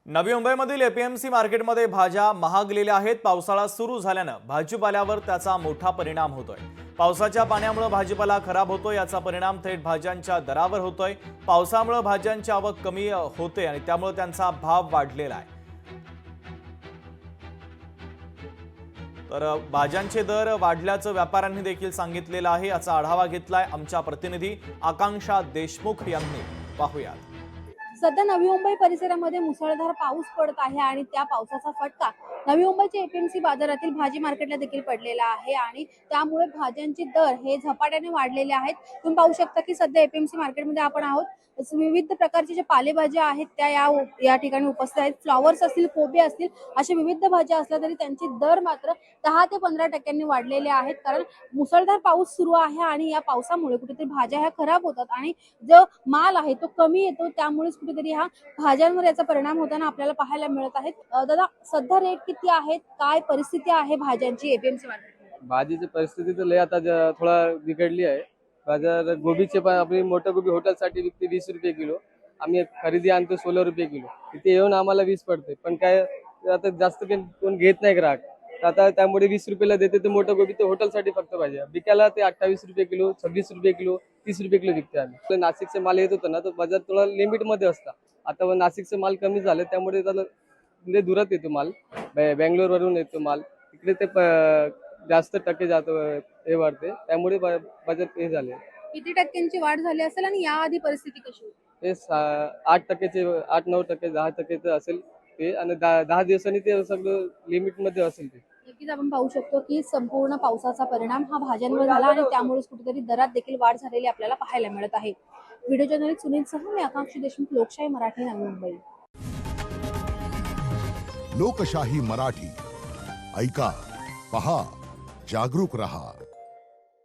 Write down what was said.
नवी मुंबईमधील एपीएमसी मार्केटमध्ये भाज्या महागलेल्या आहेत। पावसाळा सुरू झाल्यानं भाजीपाल्यावर त्याचा मोठा परिणाम होतोय। पावसाच्या पाण्यामुळे भाजीपाला खराब होतोय, याचा परिणाम थेट भाज्यांच्या दरावर होतोय। पावसामुळे भाज्यांची आवक कमी होते आणि त्यामुळे त्यांचा भाव वाढलेला आहे। तर भाज्यांचे दर वाढल्याचं व्यापाऱ्यांनी देखील सांगितलेलं आहे। याचा आढावा घेतलाय आमच्या प्रतिनिधी आकांक्षा देशमुख यांनी। पाहूयात। सध्या नवी मुंबई परिसरामध्ये मुसळधार पाऊस पडत आहे आणि त्या पावसाचा फटका नवी मुंबईच्या एपीएमसी बाजारातील भाजी मार्केटला देखील पडलेला आहे आणि त्यामुळे भाज्यांचे दर हे झपाट्याने वाढलेले आहेत। तुम्ही पाहू शकता की सध्या एपीएमसी मार्केटमध्ये आपण आहोत। विविध प्रकारचे जे पालेभाज्या आहेत त्या या ठिकाणी उपस्थित आहेत। फ्लॉवर्स असतील, कोबी असतील, अशा विविध भाज्या असल्या तरी त्यांचे दर मात्र 10 ते 15% वाढलेले आहेत। कारण मुसळधार पाऊस सुरू आहे आणि या पावसामुळे कुठेतरी भाज्या ह्या खराब होतात आणि जो माल आहे तो कमी येतो, त्यामुळेच कुठेतरी हा भाज्यांवर याचा परिणाम होताना आपल्याला पाहायला मिळत आहेत। दादा, सध्या रेट किती आहेत, काय परिस्थिती आहे भाज्यांची एपीएमसी मार्केटमध्ये? भाजीची परिस्थिती तर लय आता थोडा बिघडली आहे। बाजार गोबीचे पण आपली मोठं गोबी हॉटेलसाठी विकते 20 रुपये किलो। आम्ही खरेदी आणतो 16 रुपये किलो। तिथे येऊन आम्हाला 20 पडते, पण काय आता जास्त कोण घेत नाही ग्राहक। आता त्यामुळे 20 रुपयाला देते ते मोठं गोबी ते हॉटेलसाठी फक्त पाहिजे। विकायला ते 28 रुपये किलो, 26 रुपये किलो, 30 रुपये किलो विकते आम्ही। नाशिकचे माल येत होता ना, तो बाजार थोडा लिमिटमध्ये असता। आता नाशिकचे माल कमी झाले, त्यामुळे त्याला लय दुरात येतो माल। बेंगलोर वरून येतो माल, तिकडे ते जास्त टक्के जातो हे वाढते, त्यामुळे बाजार हे झाले। किती टक्क्यांची वाढ झाली असेल आणि याआधी परिस्थिती कशी होती? ते 8%चे 8-9%, 10% असेल ते, आणि 10 दिवसांनी ते सगळं लिमिटमध्ये असेल ते। नक्कीच आपण पाहू शकतो की संपूर्ण पावसाचा परिणाम हा भाज्यांवर झाला आणि त्यामुळेच कुठेतरी दरात देखील वाढ झालेली आपल्याला पाहायला मिळत आहे। व्हिडिओ जर्नलिस्ट सुनील सह मी आकांक्षा देशमुख, लोकशाही मराठी, नवी मुंबई। लोकशाही मराठी ऐका, पहा, जागरूक रहा।